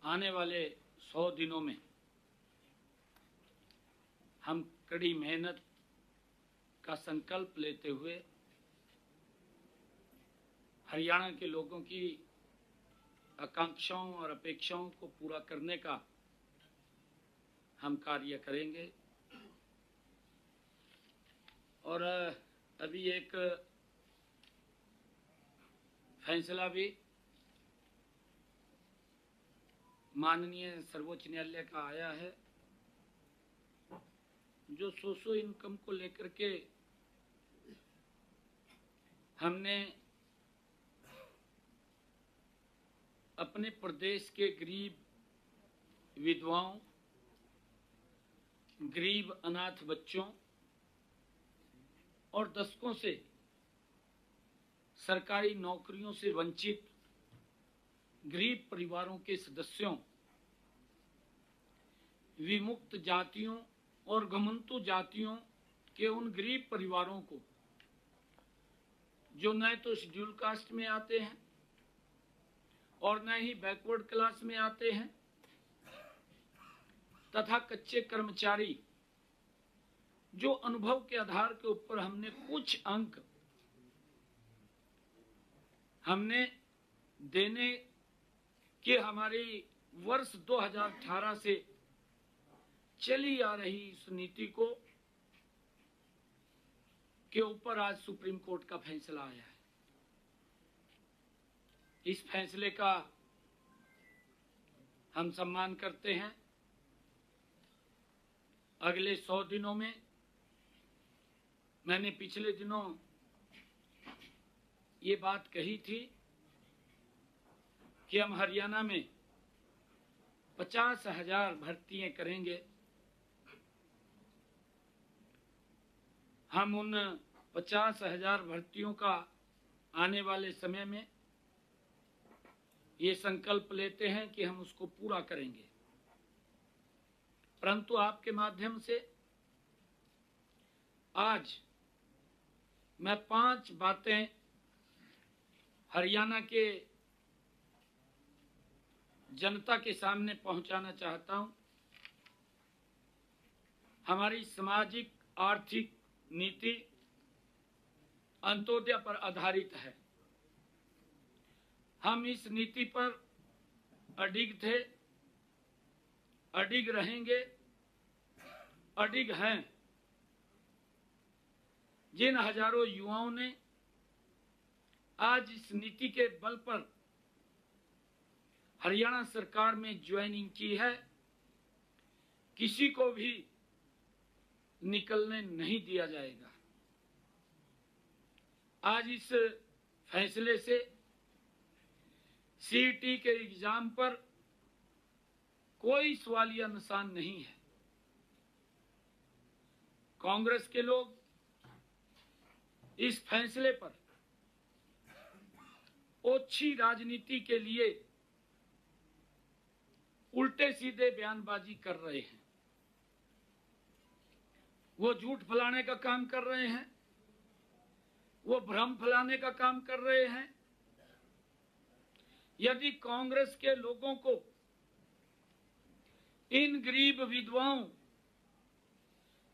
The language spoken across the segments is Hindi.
आने वाले 100 दिनों में हम कड़ी मेहनत का संकल्प लेते हुए हरियाणा के लोगों की आकांक्षाओं और अपेक्षाओं को पूरा करने का हम कार्य करेंगे। और अभी एक फैसला भी माननीय सर्वोच्च न्यायालय का आया है, जो सोशो इनकम को लेकर के हमने अपने प्रदेश के गरीब विधवाओं, गरीब अनाथ बच्चों और दशकों से सरकारी नौकरियों से वंचित गरीब परिवारों के सदस्यों, विमुक्त जातियों और घुमंतु जातियों के उन गरीब परिवारों को जो न तो शेड्यूल कास्ट में आते हैं और न ही बैकवर्ड क्लास में आते हैं तथा कच्चे कर्मचारी, जो अनुभव के आधार के ऊपर हमने कुछ अंक हमने देने के हमारी वर्ष 2018 से चली आ रही इस नीति को के ऊपर आज सुप्रीम कोर्ट का फैसला आया है। इस फैसले का हम सम्मान करते हैं। अगले 100 दिनों में, मैंने पिछले दिनों ये बात कही थी कि हम हरियाणा में 50,000 भर्तियां करेंगे। हम उन 50,000 भर्तियों का आने वाले समय में ये संकल्प लेते हैं कि हम उसको पूरा करेंगे। परंतु आपके माध्यम से आज मैं 5 बातें हरियाणा के जनता के सामने पहुंचाना चाहता हूं। हमारी सामाजिक आर्थिक नीति अंत्योदय पर आधारित है। हम इस नीति पर अडिग थे, अडिग रहेंगे, अडिग हैं। जिन हजारों युवाओं ने आज इस नीति के बल पर हरियाणा सरकार में ज्वाइनिंग की है, किसी को भी निकलने नहीं दिया जाएगा। आज इस फैसले से सीईटी के एग्जाम पर कोई सवालिया निशान नहीं है। कांग्रेस के लोग इस फैसले पर ओछी राजनीति के लिए उल्टे सीधे बयानबाजी कर रहे हैं। वो झूठ फैलाने का काम कर रहे हैं, वो भ्रम फैलाने का काम कर रहे हैं। यदि कांग्रेस के लोगों को इन गरीब विधवाओं,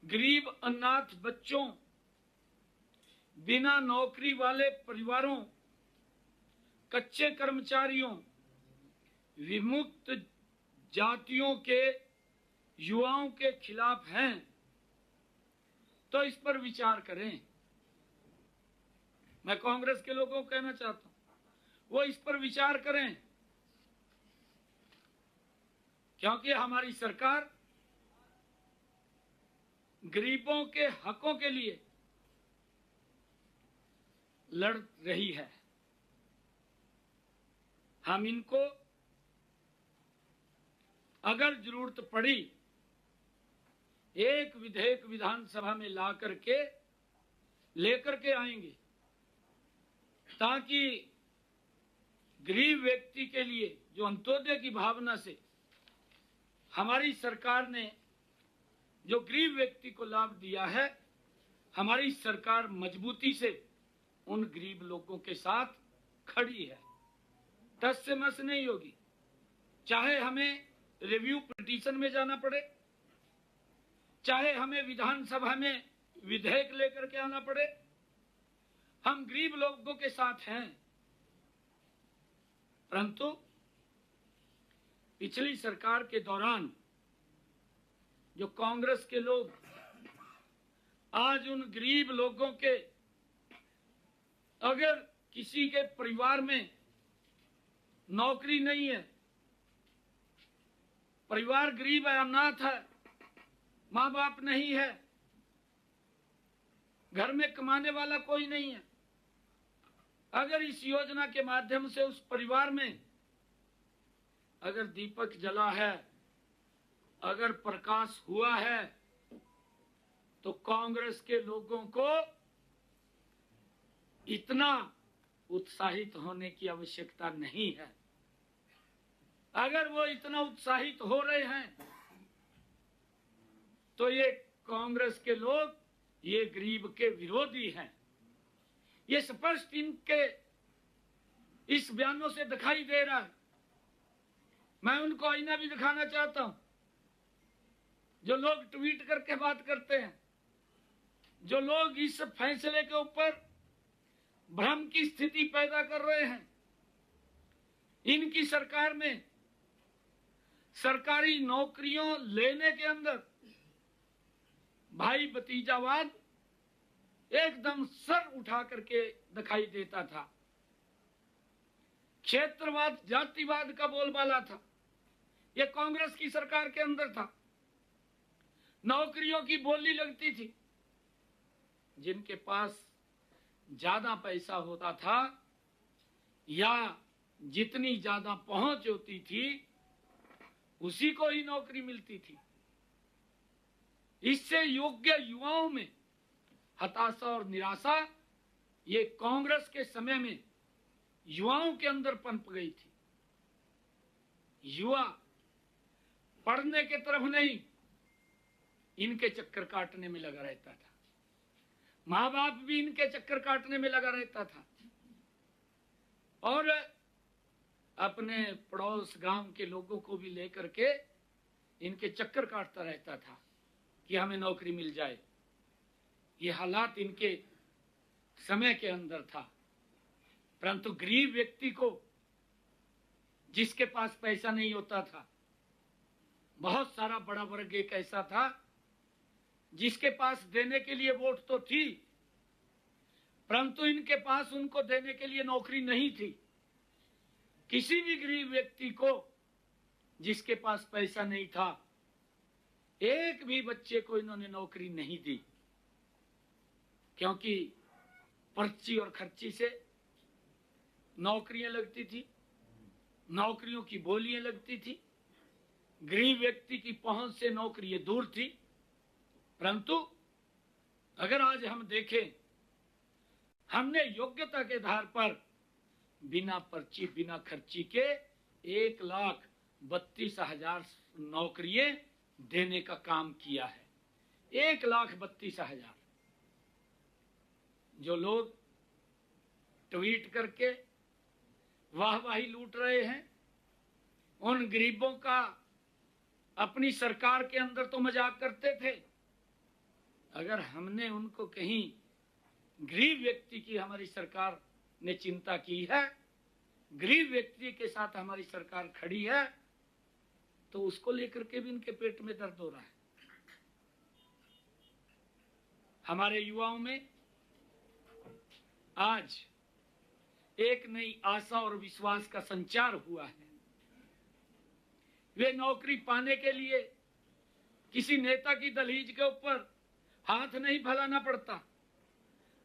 गरीब अनाथ बच्चों, बिना नौकरी वाले परिवारों, कच्चे कर्मचारियों, विमुक्त जातियों के युवाओं के खिलाफ हैं, तो इस पर विचार करें। मैं कांग्रेस के लोगों को कहना चाहता हूं, वो इस पर विचार करें, क्योंकि हमारी सरकार गरीबों के हकों के लिए लड़ रही है। हम इनको अगर जरूरत पड़ी एक विधेयक विधानसभा में ला करके लेकर के आएंगे, ताकि गरीब व्यक्ति के लिए जो अंत्योदय की भावना से हमारी सरकार ने जो गरीब व्यक्ति को लाभ दिया है, हमारी सरकार मजबूती से उन गरीब लोगों के साथ खड़ी है। टस से मस नहीं होगी, चाहे हमें रिव्यू पिटीशन में जाना पड़े, चाहे हमें विधानसभा में विधेयक लेकर के आना पड़े, हम गरीब लोगों के साथ हैं। परंतु पिछली सरकार के दौरान जो कांग्रेस के लोग आज उन गरीब लोगों के, अगर किसी के परिवार में नौकरी नहीं है, परिवार गरीब है, अनाथ है, माँ बाप नहीं है, घर में कमाने वाला कोई नहीं है, अगर इस योजना के माध्यम से उस परिवार में अगर दीपक जला है, अगर प्रकाश हुआ है, तो कांग्रेस के लोगों को इतना उत्साहित होने की आवश्यकता नहीं है। अगर वो इतना उत्साहित हो रहे हैं तो ये कांग्रेस के लोग ये गरीब के विरोधी हैं। ये स्पष्ट इनके इस बयानों से दिखाई दे रहा है। मैं उनको आईना भी दिखाना चाहता हूं, जो लोग ट्वीट करके बात करते हैं, जो लोग इस फैसले के ऊपर भ्रम की स्थिति पैदा कर रहे हैं। इनकी सरकार में सरकारी नौकरियों लेने के अंदर भाई भतीजावाद एकदम सर उठा करके दिखाई देता था। क्षेत्रवाद, जातिवाद का बोलबाला था। यह कांग्रेस की सरकार के अंदर था। नौकरियों की बोली लगती थी। जिनके पास ज्यादा पैसा होता था या जितनी ज्यादा पहुंच होती थी, उसी को ही नौकरी मिलती थी। इससे योग्य युवाओं में हताशा और निराशा ये कांग्रेस के समय में युवाओं के अंदर पनप गई थी। युवा पढ़ने के तरफ नहीं, इनके चक्कर काटने में लगा रहता था। माँ बाप भी इनके चक्कर काटने में लगा रहता था और अपने पड़ोस गांव के लोगों को भी लेकर के इनके चक्कर काटता रहता था कि हमें नौकरी मिल जाए। ये हालात इनके समय के अंदर था। परंतु गरीब व्यक्ति को, जिसके पास पैसा नहीं होता था, बहुत सारा बड़ा वर्ग एक ऐसा था जिसके पास देने के लिए वोट तो थी, परंतु इनके पास उनको देने के लिए नौकरी नहीं थी। किसी भी गरीब व्यक्ति को जिसके पास पैसा नहीं था, एक भी बच्चे को इन्होंने नौकरी नहीं दी, क्योंकि पर्ची और खर्ची से नौकरियां लगती थी, नौकरियों की बोलियां लगती थी, गरीब व्यक्ति की पहुंच से नौकरियां दूर थी। परंतु अगर आज हम देखें, हमने योग्यता के आधार पर बिना पर्ची बिना खर्ची के 1,32,000 नौकरियां देने का काम किया है। 1,32,000। जो लोग ट्वीट करके वाहवाही लूट रहे हैं, उन गरीबों का अपनी सरकार के अंदर तो मजाक करते थे। अगर हमने उनको कहीं गरीब व्यक्ति की हमारी सरकार ने चिंता की है, गरीब व्यक्ति के साथ हमारी सरकार खड़ी है, तो उसको लेकर के भी इनके पेट में दर्द हो रहा है। हमारे युवाओं में आज एक नई आशा और विश्वास का संचार हुआ है। वे नौकरी पाने के लिए किसी नेता की दहलीज के ऊपर हाथ नहीं फैलाना पड़ता।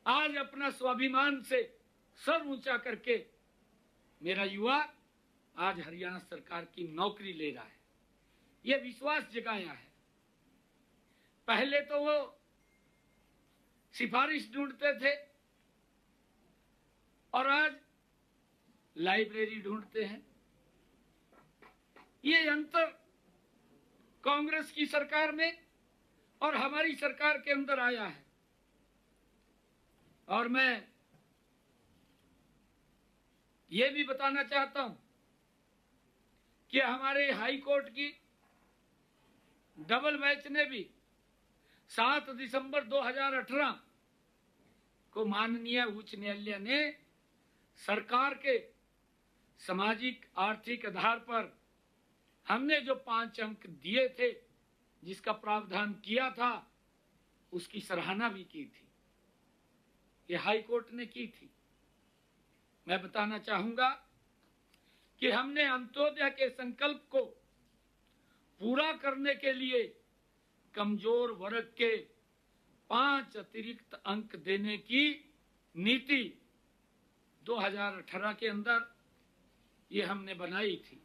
आज अपना स्वाभिमान से सर ऊंचा करके मेरा युवा आज हरियाणा सरकार की नौकरी ले रहा है। यह विश्वास जगाया है। पहले तो वो सिफारिश ढूंढते थे और आज लाइब्रेरी ढूंढते हैं। ये अंतर कांग्रेस की सरकार में और हमारी सरकार के अंदर आया है। और मैं ये भी बताना चाहता हूं कि हमारे हाई कोर्ट की डबल बेंच ने भी 7 दिसंबर 2018 को माननीय उच्च न्यायालय ने सरकार के सामाजिक आर्थिक आधार पर हमने जो 5 अंक दिए थे, जिसका प्रावधान किया था, उसकी सराहना भी की थी। ये हाई कोर्ट ने की थी। मैं बताना चाहूंगा कि हमने अंत्योदय के संकल्प को पूरा करने के लिए कमजोर वर्ग के 5 अतिरिक्त अंक देने की नीति 2018 के अंदर ये हमने बनाई थी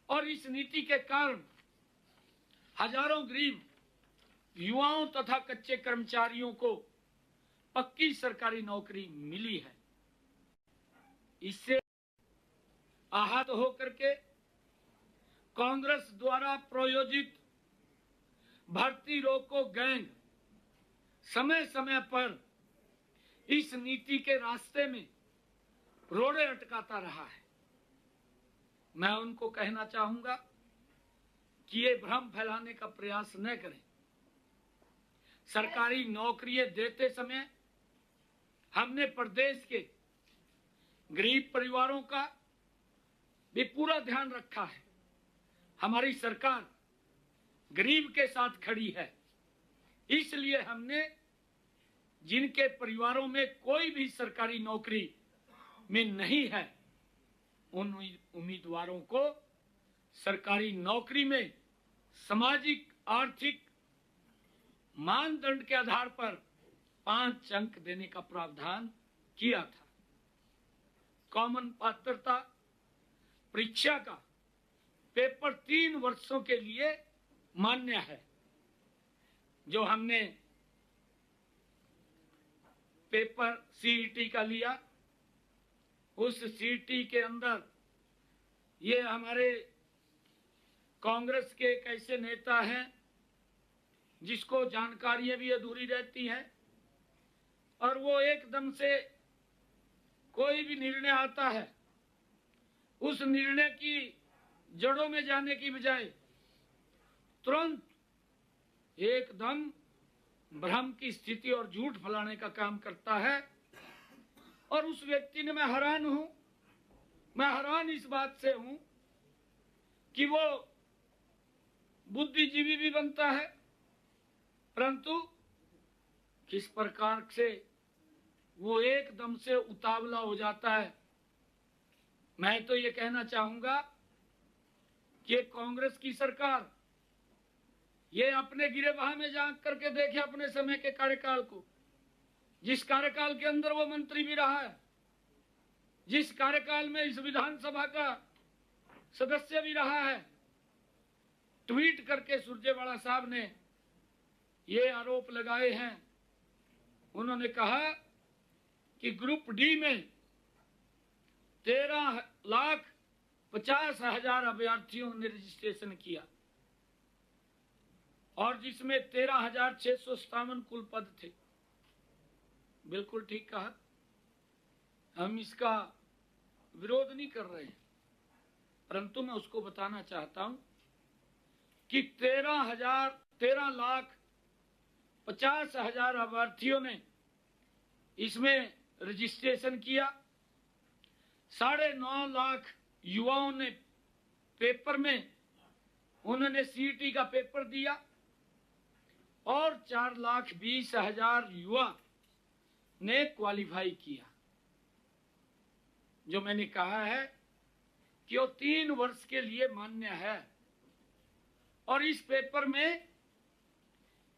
और इस नीति के कारण हजारों गरीब युवाओं तथा कच्चे कर्मचारियों को पक्की सरकारी नौकरी मिली है। इससे आहत होकर के कांग्रेस द्वारा प्रायोजित भर्ती रोको गैंग समय समय पर इस नीति के रास्ते में रोड़े अटकाता रहा है। मैं उनको कहना चाहूंगा कि ये भ्रम फैलाने का प्रयास न करें। सरकारी नौकरियां देते समय हमने प्रदेश के गरीब परिवारों का भी पूरा ध्यान रखा है। हमारी सरकार गरीब के साथ खड़ी है, इसलिए हमने जिनके परिवारों में कोई भी सरकारी नौकरी में नहीं है, उन उम्मीदवारों को सरकारी नौकरी में सामाजिक आर्थिक मानदंड के आधार पर 5 अंक देने का प्रावधान किया था। कॉमन पात्रता परीक्षा का पेपर 3 वर्षों के लिए मान्य है। जो हमने पेपर सीईटी का लिया, उस सीईटी के अंदर ये हमारे कांग्रेस के एक ऐसे नेता हैं जिसको जानकारियां भी अधूरी रहती हैं और वो एकदम से कोई भी निर्णय आता है, उस निर्णय की जड़ों में जाने की बजाय तुरंत एकदम भ्रम की स्थिति और झूठ फैलाने का काम करता है। और उस व्यक्ति ने, मैं हैरान इस बात से हूं कि वो बुद्धिजीवी भी बनता है, परंतु किस प्रकार से वो एकदम से उतावला हो जाता है। मैं तो ये कहना चाहूंगा कि कांग्रेस की सरकार ये अपने गिरेबान में झांक करके देखे अपने समय के कार्यकाल को, जिस कार्यकाल के अंदर वो मंत्री भी रहा है, जिस कार्यकाल में इस विधानसभा का सदस्य भी रहा है। ट्वीट करके सुरजेवाला साहब ने ये आरोप लगाए हैं। उन्होंने कहा कि ग्रुप डी में 13,50,000 अभ्यर्थियों ने रजिस्ट्रेशन किया और जिसमें 13,657 कुल पद थे। बिल्कुल ठीक कहा, हम इसका विरोध नहीं कर रहे हैं, परंतु मैं उसको बताना चाहता हूं कि 13,50,000 अभ्यर्थियों ने इसमें रजिस्ट्रेशन किया। 9.5 लाख युवाओं ने पेपर में उन्होंने सीईटी का पेपर दिया और 4,20,000 युवा ने क्वालिफाई किया। जो मैंने कहा है कि वो 3 वर्ष के लिए मान्य है और इस पेपर में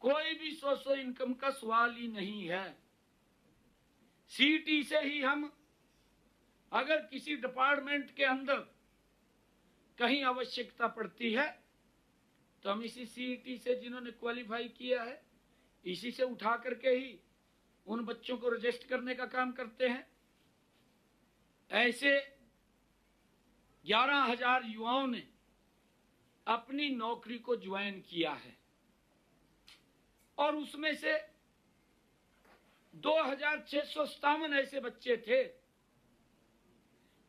कोई भी सोर्स इनकम का सवाल ही नहीं है। सीईटी से ही हम अगर किसी डिपार्टमेंट के अंदर कहीं आवश्यकता पड़ती है तो हम इसी सीईटी से जिन्होंने क्वालिफाई किया है, इसी से उठा करके ही उन बच्चों को रजिस्टर करने का काम करते हैं। ऐसे 11,000 युवाओं ने अपनी नौकरी को ज्वाइन किया है और उसमें से 2,657 ऐसे बच्चे थे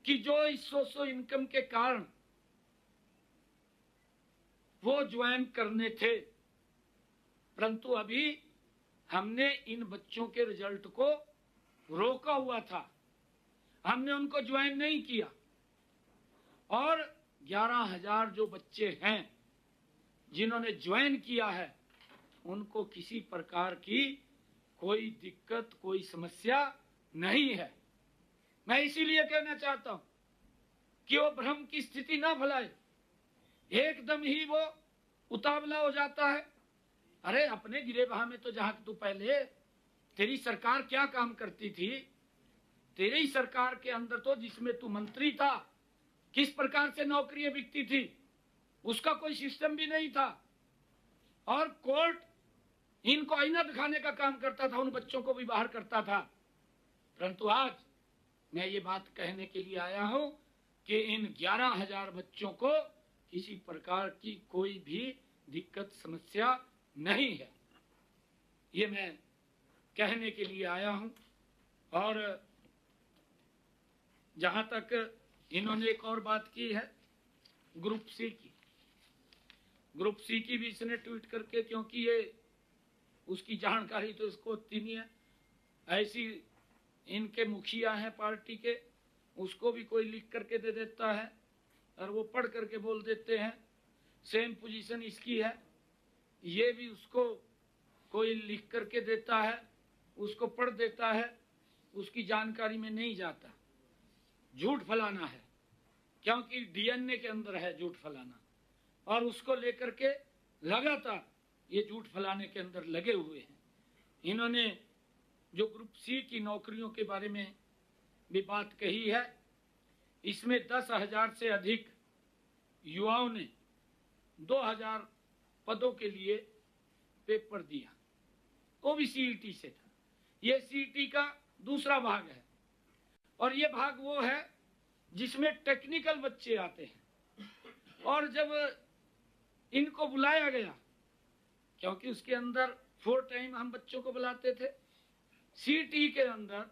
कि जो इस सोर्स इनकम के कारण वो ज्वाइन करने थे, परंतु अभी हमने इन बच्चों के रिजल्ट को रोका हुआ था, हमने उनको ज्वाइन नहीं किया। और 11,000 जो बच्चे हैं जिन्होंने ज्वाइन किया है, उनको किसी प्रकार की कोई दिक्कत, कोई समस्या नहीं है। मैं इसीलिए कहना चाहता हूं कि वो भ्रम की स्थिति ना फैलाए, एकदम ही वो उतावला हो जाता है। अरे अपने गिरेबान में तो जहां तू पहले तेरी सरकार क्या काम करती थी, तेरी सरकार के अंदर तो जिसमें तू मंत्री था, किस प्रकार से नौकरियां बिकती थी, उसका कोई सिस्टम भी नहीं था। और कोर्ट इनको आईना दिखाने का काम करता था, उन बच्चों को भी बाहर करता था। परंतु आज मैं ये बात कहने के लिए आया हूं कि इन 11,000 बच्चों को किसी प्रकार की कोई भी दिक्कत, समस्या नहीं है, ये मैं कहने के लिए आया हूं। और जहां तक इन्होंने एक और बात की है ग्रुप सी की, ग्रुप सी की भी इसने ट्वीट करके, क्योंकि ये उसकी जानकारी तो इसको होती नहीं है, ऐसी इनके मुखिया हैं पार्टी के, उसको भी कोई लिख करके दे देता है और वो पढ़ करके बोल देते हैं सेम पोजीशन इसकी है। ये भी उसको कोई लिख करके देता है, उसको पढ़ देता है, उसकी जानकारी में नहीं जाता। झूठ फैलाना है, क्योंकि डीएनए के अंदर है झूठ फैलाना, और उसको लेकर के लगातार ये झूठ फैलाने के अंदर लगे हुए हैं। इन्होंने जो ग्रुप सी की नौकरियों के बारे में भी बात कही है, इसमें 10,000 से अधिक युवाओं ने 2,000 पदों के लिए पेपर दिया, वो भी सीईटी से था। ये सीईटी का दूसरा भाग है, और ये भाग वो है जिसमें टेक्निकल बच्चे आते हैं। और जब इनको बुलाया गया, क्योंकि उसके अंदर 4 टाइम हम बच्चों को बुलाते थे, सीईटी के अंदर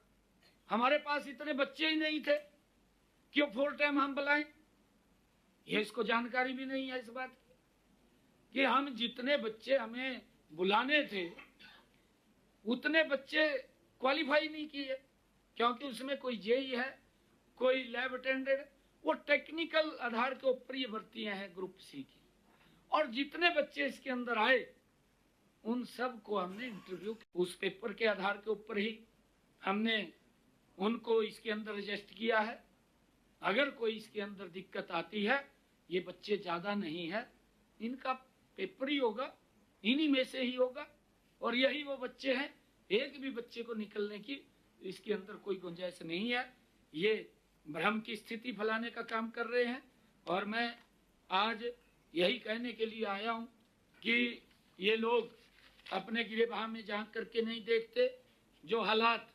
हमारे पास इतने बच्चे ही नहीं थे कि 4 टाइम हम बुलाएं। ये इसको जानकारी भी नहीं है इस बात की कि हम जितने बच्चे हमें बुलाने थे उतने बच्चे क्वालिफाई नहीं किए, क्योंकि उसमें कोई जेई है, कोई लैब अटेंडेंट, वो टेक्निकल आधार के ऊपर ये भर्तियां हैं ग्रुप सी की। और जितने बच्चे इसके अंदर आए उन सब को हमने इंटरव्यू उस पेपर के आधार के ऊपर ही हमने उनको इसके अंदर रजिस्टर किया है। अगर कोई इसके अंदर दिक्कत आती है, ये बच्चे ज्यादा नहीं है, इनका पेपर ही होगा, इन्हीं में से ही होगा, और यही वो बच्चे हैं, एक भी बच्चे को निकलने की इसके अंदर कोई गुंजाइश नहीं है। ये भ्रम की स्थिति फैलाने का काम कर रहे हैं। और मैं आज यही कहने के लिए आया हूं कि ये लोग अपने गिरेबान में झांक करके नहीं देखते। जो हालात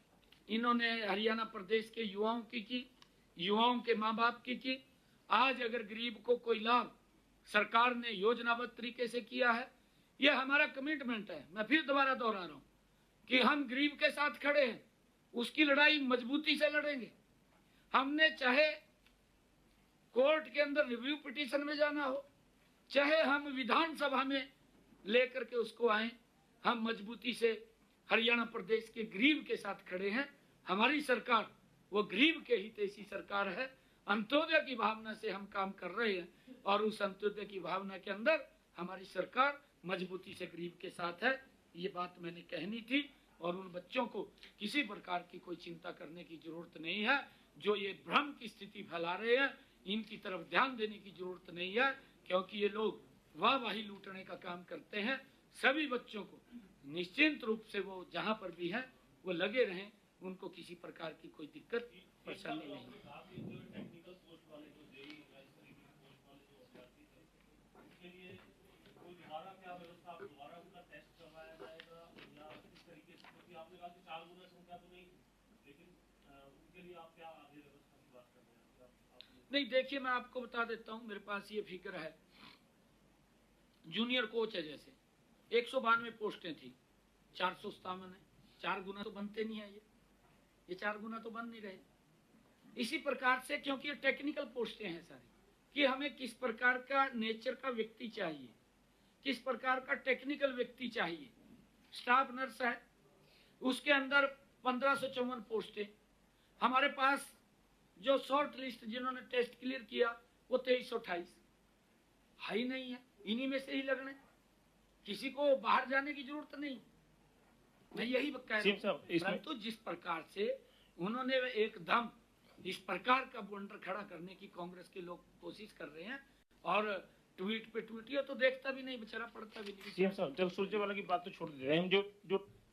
इन्होंने हरियाणा प्रदेश के युवाओं की, युवाओं के माँ बाप की, आज अगर गरीब को कोई लाभ सरकार ने योजनाबद्ध तरीके से किया है, ये हमारा कमिटमेंट है। मैं फिर दोबारा दोहरा रहा हूं कि हम गरीब के साथ खड़े हैं, उसकी लड़ाई मजबूती से लड़ेंगे। हमने चाहे कोर्ट के अंदर रिव्यू पिटीशन में जाना हो, चाहे हम विधानसभा में लेकर के उसको आए, हम मजबूती से हरियाणा प्रदेश के गरीब के साथ खड़े हैं। हमारी सरकार वो गरीब के हितैषी सरकार है। अंत्योदय की भावना से हम काम कर रहे हैं, और उस अंत्योदय की भावना के अंदर हमारी सरकार मजबूती से गरीब के साथ है। ये बात मैंने कहनी थी। और उन बच्चों को किसी प्रकार की कोई चिंता करने की जरूरत नहीं है। जो ये भ्रम की स्थिति फैला रहे हैं, इनकी तरफ ध्यान देने की जरूरत नहीं है, क्योंकि ये लोग वाहवाही लूटने का काम करते हैं। सभी बच्चों को निश्चिंत रूप से वो जहां पर भी हैं वो लगे रहें, उनको किसी प्रकार की कोई दिक्कत परेशानी नहीं है। नहीं, देखिए मैं आपको बता देता हूं, मेरे पास ये फिगर है। जूनियर कोच है, जैसे 192 पोस्टें थी, 457 है। 4 गुना तो बनते नहीं है, ये 4 गुना तो बन नहीं रहे। इसी प्रकार से, क्योंकि ये टेक्निकल पोस्टें हैं सारी, कि हमें किस प्रकार का नेचर का व्यक्ति चाहिए, किस प्रकार का टेक्निकल व्यक्ति चाहिए। स्टाफ नर्स है, उसके अंदर 1554 पोस्टें। हमारे पास जो शॉर्ट लिस्ट जिन्होंने टेस्ट क्लियर किया वो 2328 है ही नहीं है, इन्हीं में से ही लगने, किसी को बाहर जाने की जरूरत नहीं। मैं यही कह रहा हूं, परंतु जिस प्रकार से उन्होंने एकदम इस प्रकार का बंडर खड़ा करने की कांग्रेस के लोग कोशिश कर रहे हैं, और ट्वीट पे ट्वीट, ये तो देखता भी नहीं बेचारा, पढ़ता भी नहीं। सीएम साहब, चल सुरजेवाला की बात तो छोड़ दे रहे हैं हम,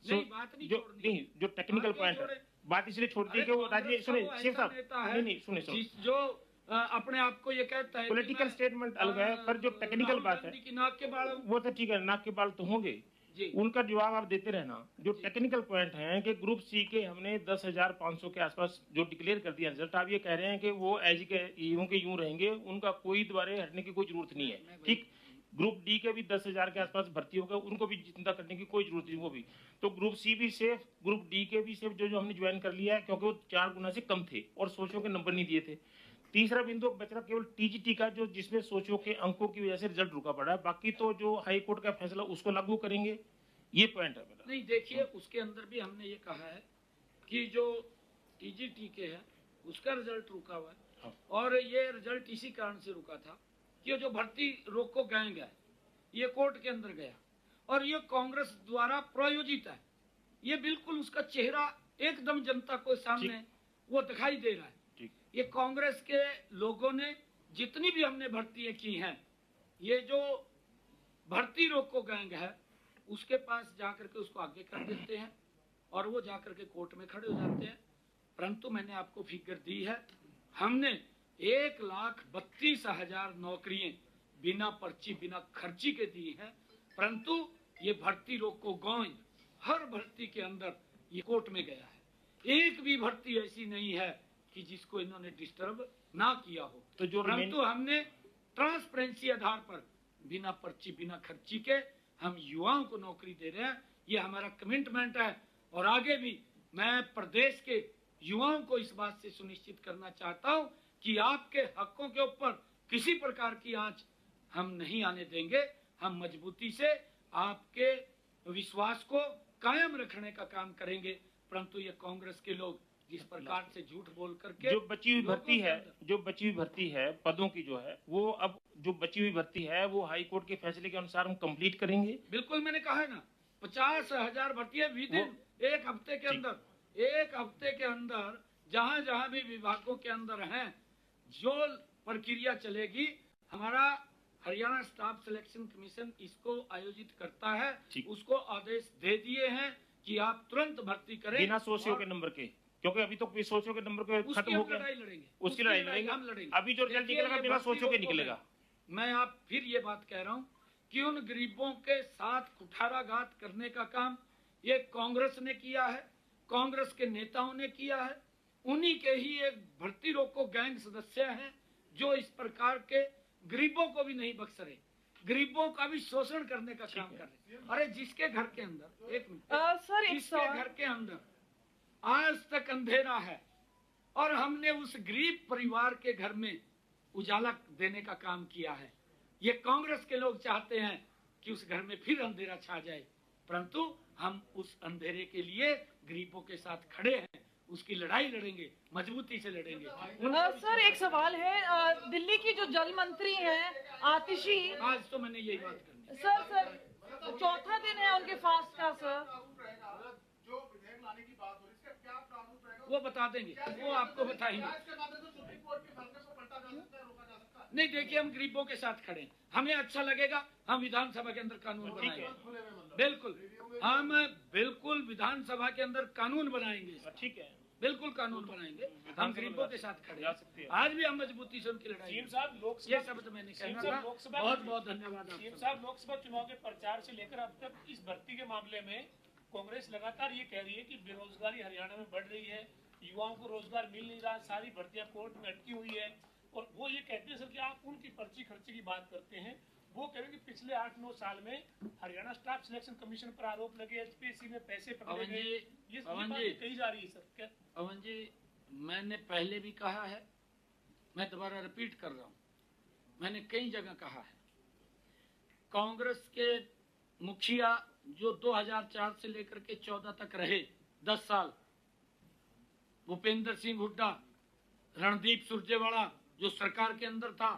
नहीं, बात नहीं छोड़नी, नहीं, जो टेक्निकल पॉइंट है, बात इसलिए छोड़ दी कि वो राज्य, सुने सीएम साहब, नहीं सुने जो अपने आप को ये कहता है पॉलिटिकल स्टेटमेंट अलग है, पर जो टेक्निकल बात है नाक के बाल, वो तो ठीक है, नाक के बाल तो होंगे, उनका जवाब आप देते रहना। जो टेक्निकल पॉइंट है कि ग्रुप सी के हमने 10,500 के आसपास जो डिक्लेयर कर दिया रिजल्ट, आप ये कह रहे हैं कि वो एज के यूं रहेंगे, उनका कोई द्वारे हटने की कोई जरूरत नहीं है, ठीक। ग्रुप डी के भी 10,000 के आसपास भर्ती होगा, उनको भी चिंता करने की कोई जरूरत नहीं, वो भी तो ग्रुप सी भी सेफ, ग्रुप डी के भी सेफ, जो हमने ज्वाइन कर लिया है, क्योंकि वो 4 गुना से कम थे और सोचो के नंबर नहीं दिए थे। तीसरा बिंदु बच रहा केवल टीजीटी का, जो जिसमें सोचो के अंकों की वजह से रिजल्ट रुका पड़ा है, बाकी तो जो हाई कोर्ट का फैसला उसको लागू करेंगे, ये पॉइंट है मेरा। नहीं, देखिए उसके अंदर भी हमने ये कहा है कि जो टीजीटी के है उसका रिजल्ट रुका हुआ है, और ये रिजल्ट इसी कारण से रुका था कि जो भर्ती रोको गैंग है ये कोर्ट के अंदर गया, और ये कांग्रेस द्वारा प्रायोजित है, ये बिल्कुल उसका चेहरा एकदम जनता को सामने वो दिखाई दे रहा है। ये कांग्रेस के लोगों ने जितनी भी हमने भर्तियां की हैं, ये जो भर्ती रोको गैंग है उसके पास जाकर के उसको आगे कर देते हैं, और वो जाकर के कोर्ट में खड़े हो जाते हैं। परंतु मैंने आपको फिगर दी है, हमने 1,32,000 नौकरियां बिना पर्ची बिना खर्ची के दी हैं, परंतु ये भर्ती रोको गैंग हर भर्ती के अंदर ये कोर्ट में गया है। एक भी भर्ती ऐसी नहीं है कि जिसको इन्होंने डिस्टर्ब ना किया हो। तो जो परंतु हमने ट्रांसपेरेंसी आधार पर बिना पर्ची बिना खर्ची के हम युवाओं को नौकरी दे रहे हैं, ये हमारा कमिटमेंट है। और आगे भी मैं प्रदेश के युवाओं को इस बात से सुनिश्चित करना चाहता हूं कि आपके हकों के ऊपर किसी प्रकार की आंच हम नहीं आने देंगे। हम मजबूती से आपके विश्वास को कायम रखने का काम करेंगे, परंतु ये कांग्रेस के लोग जिस प्रकार से झूठ बोल करके जो बची हुई भर्ती है पदों की, जो है वो अब जो बची हुई भर्ती है वो हाई कोर्ट के फैसले के अनुसार हम कंप्लीट करेंगे। बिल्कुल, मैंने कहा है ना 50,000 भर्ती है विदिन एक हफ्ते के अंदर, एक हफ्ते के अंदर जहां जहां भी विभागों के अंदर हैं जो प्रक्रिया चलेगी। हमारा हरियाणा स्टाफ सिलेक्शन कमीशन इसको आयोजित करता है, उसको आदेश दे दिए हैं कि आप तुरंत भर्ती करें बिना सोशियो के नंबर के, क्योंकि अभी तो सोचियो के नंबर के खत्म हो गया, उसकी लड़ाई लड़ेंगे हम लड़ेंगे। अभी जो रिजल्ट निकलेगा बिना सोचियो के निकलेगा। मैं आप फिर ये बात कह रहा हूँ कि उन गरीबों के साथ कुठाराघात करने का काम ये कांग्रेस ने किया है, कांग्रेस के नेताओं ने किया है। उन्हीं के ही एक भर्ती रोको गैंग सदस्य हैं जो इस प्रकार के गरीबों को भी नहीं बख्श रहे, गरीबों का भी शोषण करने का काम कर रहे। अरे जिसके घर के अंदर जिसके घर के अंदर आज तक अंधेरा है और हमने उस गरीब परिवार के घर में उजाला देने का काम किया है, ये कांग्रेस के लोग चाहते हैं कि उस घर में फिर अंधेरा छा जाए, परंतु हम उस अंधेरे के लिए गरीबों के साथ खड़े हैं, उसकी लड़ाई लड़ेंगे, मजबूती से लड़ेंगे। सर एक सवाल है, दिल्ली की जो जल मंत्री हैं आतिशी, आज तो मैंने यही बात करनी सर चौथा दिन है उनके फास्ट का सर, वो बता देंगे, वो आपको बताएंगे। नहीं, देखिए हम गरीबों के साथ खड़े हैं, हमें अच्छा लगेगा हम विधानसभा के अंदर कानून बनाएंगे। बिल्कुल, हम बिल्कुल विधानसभा के अंदर कानून बनाएंगे। ठीक है, बिल्कुल कानून बनाएंगे, हम गरीबों के साथ खड़े हैं। आज भी हम मजबूती से उनकी लड़ाई। ये शब्द मैंने कहना था। बहुत बहुत धन्यवाद साहब। लोकसभा चुनाव के प्रचार से लेकर अब तक इस भर्ती के मामले में कांग्रेस लगातार ये कह रही है कि बेरोजगारी हरियाणा में बढ़ रही है, युवाओं को रोजगार मिल नहीं रहा, सारी भर्तियां कोर्ट में अटकी हुई है। और वो ये कहते हैं सर कि आप उनकी पर्ची खर्चे की बात करते हैं, वो कह रहे हैं कि पिछले 8-9 साल में हरियाणा स्टाफ सिलेक्शन कमीशन पर आरोप लगे, एचपीएससी में पैसे पकड़े गए, ये कही जा रही है सर। क्या पवन जी, मैंने पहले भी कहा है, मैं दोबारा रिपीट कर रहा हूँ, मैंने कई जगह कहा है, कांग्रेस के मुखिया जो 2004 से लेकर के 14 तक रहे, 10 साल, भूपेंद्र सिंह हुड्डा, रणदीप सुरजेवाला जो सरकार के अंदर था,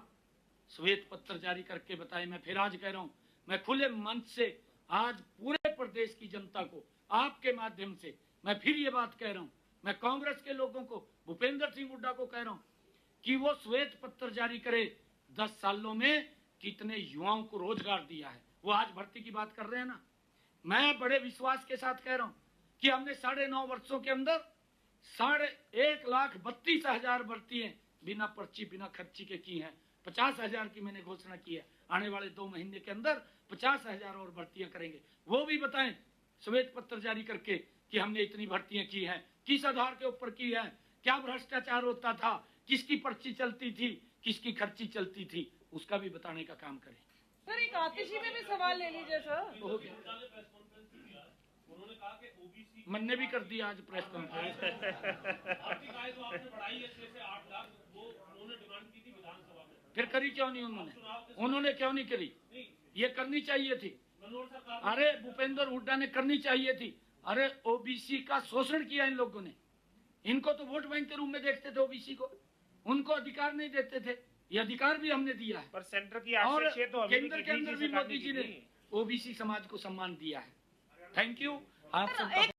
श्वेत पत्र जारी करके बताए। मैं फिर आज कह रहा हूं, मैं खुले मंच से आज पूरे प्रदेश की जनता को आपके माध्यम से मैं फिर ये बात कह रहा हूं, मैं कांग्रेस के लोगों को, भूपेंद्र सिंह हुड्डा को कह रहा हूं कि वो श्वेत पत्र जारी करे 10 सालों में कितने युवाओं को रोजगार दिया है। वो आज भर्ती की बात कर रहे हैं ना, मैं बड़े विश्वास के साथ कह रहा हूं कि हमने 9.5 वर्षों के अंदर 1,32,000 भर्ती बिना पर्ची बिना खर्ची के की हैं। 50,000 की मैंने घोषणा की है, आने वाले 2 महीने के अंदर 50,000 और भर्तियां करेंगे। वो भी बताएं श्वेत पत्र जारी करके कि हमने इतनी भर्तियां की हैं, किस आधार के ऊपर की है, क्या भ्रष्टाचार होता था, किसकी पर्ची चलती थी, किसकी खर्ची चलती थी, उसका भी बताने का काम करें। सर एक आतिशी में भी सवाल ले लीजिए सर। हो गया, मैंने भी कर दिया आज प्रेस कॉन्फ्रेंस। फिर करी क्यों नहीं उन्होंने क्यों नहीं करी? ये करनी चाहिए थी। अरे भूपेंद्र हुड्डा ने करनी चाहिए थी। अरे ओबीसी का शोषण किया इन लोगों ने, इनको तो वोट बैंक के रूप में देखते थे, ओबीसी को उनको अधिकार नहीं देते थे, ये अधिकार भी हमने दिया है। पर सेंटर की और तो केंद्र के अंदर भी मोदी जी ने ओबीसी समाज को सम्मान दिया है। थैंक यू आप सबका।